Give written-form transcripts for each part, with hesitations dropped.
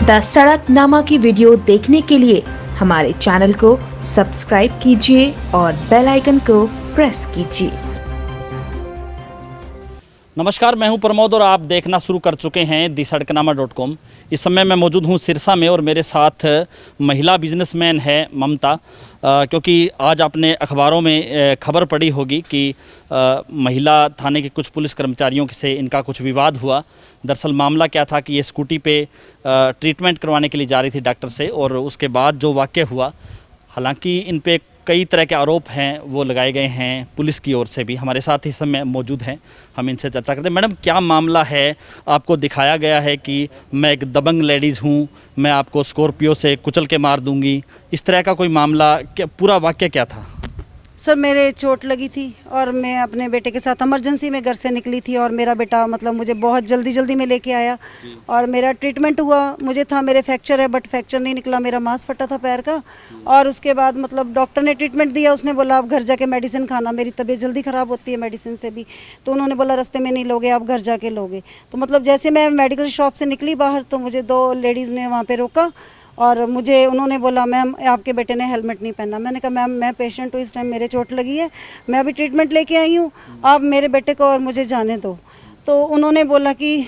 The सड़कनामा की video देखने के लिए हमारे चैनल को सब्सक्राइब कीजिए और बेल आइकन को प्रेस कीजिए। नमस्कार, मैं हूं प्रमोद और आप देखना शुरू कर चुके हैं thesadknama.com। इस समय मैं मौजूद हूं सिरसा में और मेरे साथ महिला बिजनेसमैन है ममता। क्योंकि आज आपने अखबारों में खबर पड़ी होगी कि महिला थाने के कुछ पुलिस कर्मचारियों से इनका कुछ विवाद हुआ। दरअसल मामला क्या था कि ये स्कूटी पे ट्रीटमेंट करवाने के लिए जा रही थी डॉक्टर से, और उसके बाद जो वाक़या हुआ, हालांकि इन पे कई तरह के आरोप हैं वो लगाए गए हैं पुलिस की ओर से भी। हमारे साथ इस समय मौजूद हैं, हम इनसे चर्चा करते हैं। मैडम, क्या मामला है? आपको दिखाया गया है कि मैं एक दबंग लेडीज़ हूँ, मैं आपको स्कॉर्पियो से कुचल के मार दूंगी, इस तरह का कोई मामला? क्या पूरा वाक्य क्या था? सर, मेरे चोट लगी थी और मैं अपने बेटे के साथ इमरजेंसी में घर से निकली थी और मेरा बेटा मुझे बहुत जल्दी में लेके आया और मेरा ट्रीटमेंट हुआ। मुझे था मेरे फ्रैक्चर है, बट फ्रैक्चर नहीं निकला, मेरा मांस फटा था पैर का। और उसके बाद डॉक्टर ने ट्रीटमेंट दिया। उसने बोला आप घर जाके मेडिसिन खाना, मेरी तबीयत जल्दी ख़राब होती है मेडिसिन से भी, तो उन्होंने बोला रास्ते में नहीं लोगे, आप घर जाके लोगे। तो जैसे मैं मेडिकल शॉप से निकली बाहर तो मुझे 2 लेडीज़ ने वहाँ पर रोका और उन्होंने बोला मैम आपके बेटे ने हेलमेट नहीं पहना। मैंने कहा मैम मैं पेशेंट हूँ, इस टाइम मेरे चोट लगी है, मैं अभी ट्रीटमेंट लेके आई हूँ, आप मेरे बेटे को और मुझे जाने दो। तो उन्होंने बोला कि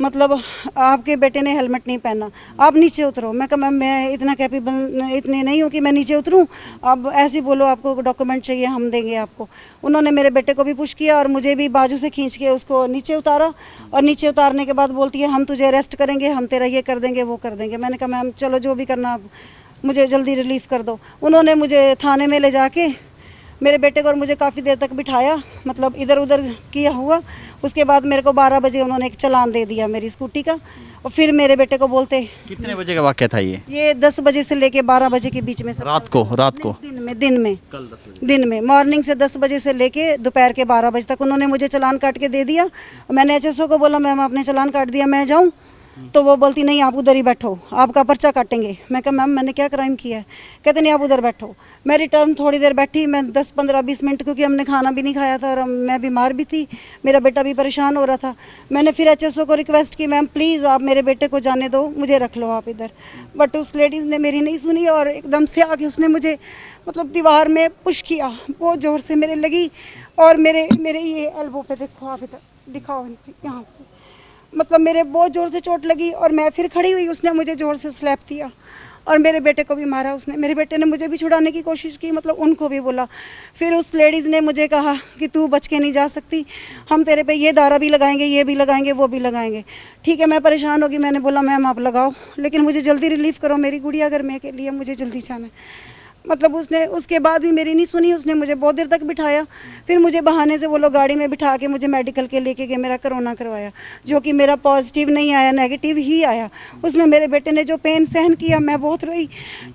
आपके बेटे ने हेलमेट नहीं पहना, आप नीचे उतरो। मैं कहा मैम मैं इतना कैपेबल इतने नहीं हूँ कि मैं नीचे उतरूँ, अब ऐसे बोलो आपको डॉक्यूमेंट चाहिए हम देंगे आपको। उन्होंने मेरे बेटे को भी पुश किया और मुझे भी बाजू से खींच के उसको नीचे उतारा और नीचे उतारने के बाद बोलती है हम तुझे अरेस्ट करेंगे, हम तेरा ये कर देंगे वो कर देंगे। मैंने कहा मैम चलो जो भी करना आप मुझे जल्दी रिलीफ कर दो। उन्होंने मुझे थाने में ले जाके मेरे बेटे को और मुझे काफ़ी देर तक बिठाया, इधर उधर किया हुआ। उसके बाद मेरे को 12 बजे उन्होंने एक चालान दे दिया मेरी स्कूटी का। और फिर मेरे बेटे को बोलते कितने बजे का वाक़या था ये? 10 बजे से लेके 12 बजे के बीच में। रात को दिन में मॉर्निंग से 10 बजे से लेके दोपहर के 12 बजे तक उन्होंने मुझे चालान काट के दे दिया। मैंने एचएसओ को बोला मैम आपने चालान काट दिया, मैं जाऊँ? तो वो बोलती नहीं आप उधर ही बैठो, आपका पर्चा काटेंगे। मैं कहा मैम मैंने क्या क्राइम किया है? कहते नहीं आप उधर बैठो। मैं रिटर्न थोड़ी देर बैठी, मैं 10-15-20 मिनट, क्योंकि हमने खाना भी नहीं खाया था और मैं बीमार भी थी, मेरा बेटा भी परेशान हो रहा था। मैंने फिर एचएसओ को रिक्वेस्ट की मैम प्लीज़ आप मेरे बेटे को जाने दो, मुझे रख लो आप इधर। बट उस लेडीज़ ने मेरी नहीं सुनी और एकदम से आके उसने मुझे दीवार में पुश किया, बहुत ज़ोर से मेरे लगी। और मेरे ये एल्बो पे देखो, आप इधर दिखाओ यहाँ पे, मेरे बहुत ज़ोर से चोट लगी और मैं फिर खड़ी हुई, उसने मुझे ज़ोर से स्लैप दिया और मेरे बेटे को भी मारा उसने। मेरे बेटे ने मुझे भी छुड़ाने की कोशिश की, उनको भी बोला। फिर उस लेडीज़ ने मुझे कहा कि तू बच के नहीं जा सकती, हम तेरे पे ये दारा भी लगाएंगे, ये भी लगाएंगे, वो भी लगाएंगे। ठीक है, मैं परेशान होगी, मैंने बोला मैम आप लगाओ, लेकिन मुझे जल्दी रिलीफ़ करो, मेरी गुड़िया घर में के लिए मुझे जल्दी जाना है। उसने उसके बाद भी मेरी नहीं सुनी, उसने मुझे बहुत देर तक बिठाया। फिर मुझे बहाने से वो लोग गाड़ी में बिठा के मुझे मेडिकल के लेके गए, मेरा कोरोना करवाया, जो कि मेरा पॉजिटिव नहीं आया, नेगेटिव ही आया। उसमें मेरे बेटे ने जो पेन सहन किया, मैं बहुत रोई।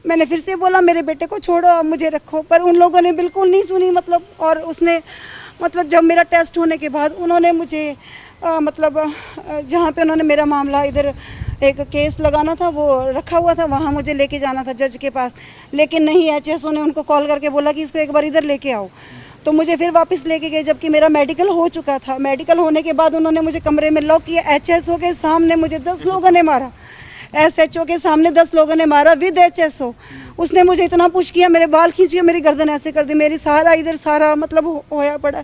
मैंने फिर से बोला मेरे बेटे को छोड़ो आप मुझे रखो, पर उन लोगों ने बिल्कुल नहीं सुनी। और उसने जब मेरा टेस्ट होने के बाद उन्होंने मुझे जहाँ पे उन्होंने मेरा मामला इधर एक केस लगाना था वो रखा हुआ था, वहाँ मुझे लेके जाना था जज के पास, लेकिन नहीं, एचएसओ ने उनको कॉल करके बोला कि इसको एक बार इधर लेके आओ। तो मुझे फिर वापस लेके गए, जबकि मेरा मेडिकल हो चुका था। मेडिकल होने के बाद उन्होंने मुझे कमरे में लॉक किया। एचएसओ के सामने मुझे 10 लोगों ने मारा, एसएचओ के सामने 10 लोगों ने मारा विद एचएसओ। उसने मुझे इतना पुश किया, मेरे बाल खींच के मेरी गर्दन ऐसे कर दी, मेरी सारा इधर सारा होया पड़ा।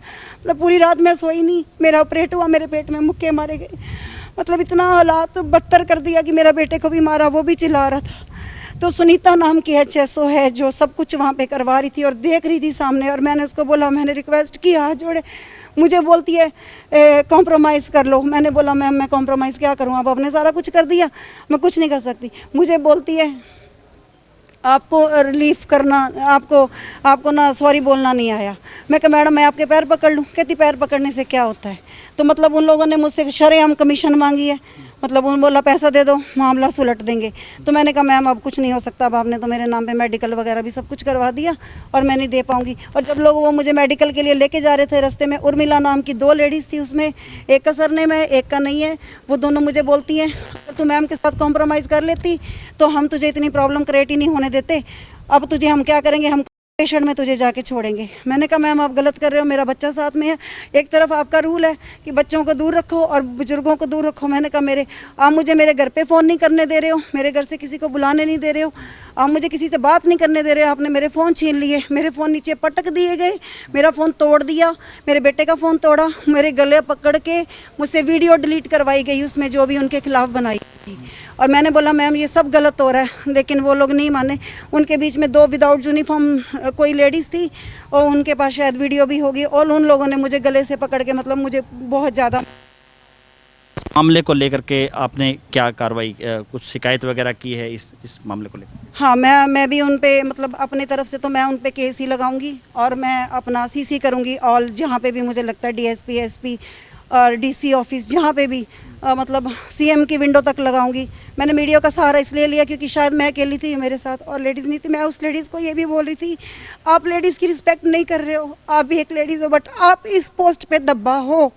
पूरी रात मैं सोई नहीं, मेरा ऑपरेट हुआ, मेरे पेट में मुक्के मारे गए। इतना हालात बदतर कर दिया कि मेरा बेटे को भी मारा, वो भी चिल्ला रहा था। तो सुनीता नाम की एचएसओ है जो सब कुछ वहाँ पे करवा रही थी और देख रही थी सामने। और मैंने उसको बोला, मैंने रिक्वेस्ट किया हाथ जोड़े, मुझे बोलती है कॉम्प्रोमाइज़ कर लो। मैंने बोला मैम मैं कॉम्प्रोमाइज़ क्या करूँ, अब आपने सारा कुछ कर दिया, मैं कुछ नहीं कर सकती। मुझे बोलती है आपको रिलीफ करना, आपको ना सॉरी बोलना नहीं आया। मैं कहा मैडम मैं आपके पैर पकड़ लूँ? कहती पैर पकड़ने से क्या होता है? तो उन लोगों ने मुझसे शरेआम कमीशन मांगी है, उन बोला पैसा दे दो मामला सुलट देंगे। तो मैंने कहा मैम अब कुछ नहीं हो सकता, अब आपने तो मेरे नाम पे मेडिकल वगैरह भी सब कुछ करवा दिया और मैं नहीं दे पाऊँगी। और जब लोग वो मुझे मेडिकल के लिए लेके जा रहे थे, रास्ते में उर्मिला नाम की 2 लेडीज़ थी, उसमें एक का सरनेम है एक का नहीं है। वो दोनों मुझे बोलती हैं तू मैम के साथ कॉम्प्रोमाइज़ कर लेती तो हम तुझे इतनी प्रॉब्लम क्रिएट ही नहीं होने देते, अब तुझे हम क्या करेंगे, हम पेशेंट में तुझे जाके छोड़ेंगे। मैंने कहा मैम आप गलत कर रहे हो, मेरा बच्चा साथ में है। एक तरफ आपका रूल है कि बच्चों को दूर रखो और बुजुर्गों को दूर रखो। मैंने कहा आप मुझे मेरे घर पे फ़ोन नहीं करने दे रहे हो, मेरे घर से किसी को बुलाने नहीं दे रहे हो, आप मुझे किसी से बात नहीं करने दे रहे हो, आपने मेरे फ़ोन छीन लिए, मेरे फ़ोन नीचे पटक दिए गए, मेरा फ़ोन तोड़ दिया, मेरे बेटे का फ़ोन तोड़ा, मेरे गले पकड़ के मुझसे वीडियो डिलीट करवाई गई उसमें जो भी उनके खिलाफ़ बनाई थी। और मैंने बोला मैम ये सब गलत हो रहा है, लेकिन वो लोग नहीं माने। उनके बीच में 2 विदाउट यूनिफॉर्म कोई लेडीज़ थी और उनके पास शायद वीडियो भी होगी, और उन लोगों ने मुझे गले से पकड़ के मतलब मुझे बहुत ज़्यादा। मामले को लेकर के आपने क्या कार्रवाई, कुछ शिकायत वगैरह की है इस मामले को लेकर? हाँ, मैं भी उन पे मतलब अपनी तरफ से तो मैं उन पे केस ही लगाऊंगी और मैं अपना सीसी करूंगी, और जहाँ पे भी मुझे लगता है डीएसपी, एसपी और डीसी ऑफिस जहाँ पे भी मतलब सीएम की विंडो तक लगाऊंगी। मैंने मीडिया का सहारा इसलिए लिया क्योंकि शायद मैं अकेली थी मेरे साथ और लेडीज़ नहीं थी। मैं उस लेडीज़ को ये भी बोल रही थी, आप लेडीज़ की रिस्पेक्ट नहीं कर रहे हो, आप भी एक लेडीज़ हो, बट आप इस पोस्ट पे दब्बा हो,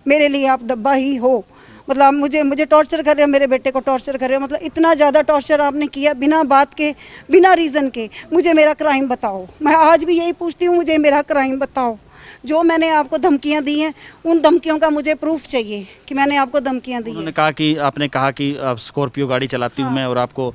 मेरे लिए आप दब्बा ही हो। मतलब आप मुझे टॉर्चर कर रहे हो, मेरे बेटे को टॉर्चर कर रहे हो, मतलब इतना ज़्यादा टॉर्चर आपने किया बिना बात के, बिना रीज़न के। मुझे मेरा क्राइम बताओ, मैं आज भी यही पूछती हूँ, मुझे मेरा क्राइम बताओ। जो मैंने आपको धमकियां दी हैं उन धमकियों का मुझे प्रूफ चाहिए कि मैंने आपको धमकियां दी हैं। उन्होंने कहा कि आपने कहा कि स्कॉर्पियो गाड़ी चलाती हूँ मैं और आपको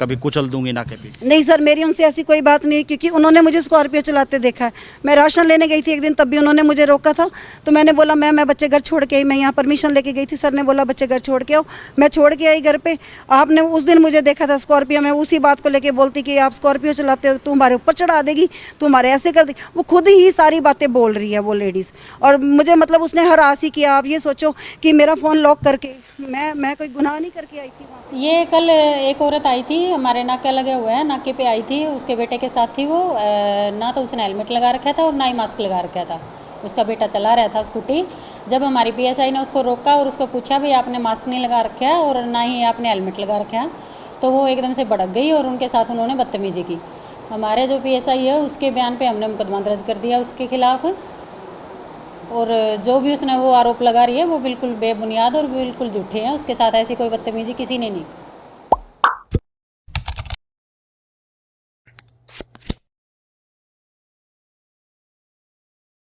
कभी कुचल दूंगी नाके पे। नहीं सर, मेरी उनसे ऐसी कोई बात नहीं, क्योंकि उन्होंने मुझे स्कॉर्पियो चलाते देखा है। मैं राशन लेने गई थी एक दिन, तब भी उन्होंने मुझे रोका था, तो मैंने बोला मैं बच्चे घर छोड़ के आई, मैं यहाँ परमिशन लेके गई थी, सर ने बोला बच्चे घर छोड़ के आओ, मैं छोड़ के आई घर पे। आपने उस दिन मुझे देखा था स्कॉर्पियो में, उसी बात को लेके बोलती कि आप स्कॉर्पियो चलाते हो, तू हमारे ऊपर चढ़ा देगी, तू हमारे ऐसे कर देगी। वो खुद ही सारी बातें बोल रही है वो लेडीज़, और मुझे मतलब उसने हरास ही किया। आप ये सोचो कि मेरा फ़ोन लॉक करके, मैं कोई गुनाह नहीं करके आई थी वहाँ। ये कल एक औरत आई थी, हमारे नाके लगे हुए हैं, नाके पे आई थी, उसके बेटे के साथ थी वो। ना तो उसने हेलमेट लगा रखा था और ना ही मास्क लगा रखा था। उसका बेटा चला रहा था स्कूटी। जब हमारी पीएसआई ने उसको रोका और उसको पूछा भाई आपने मास्क नहीं लगा रखा है और ना ही आपने हेलमेट लगा रखा है, तो वो एकदम से भड़क गई और उनके साथ उन्होंने बदतमीजी की। हमारे जो पीएसआई है उसके बयान पे हमने मुकदमा दर्ज कर दिया उसके खिलाफ़, और जो भी उसने वो आरोप लगा रही है वो बिल्कुल बेबुनियाद और बिल्कुल झूठे हैं। उसके साथ ऐसी कोई बदतमीजी किसी ने नहीं।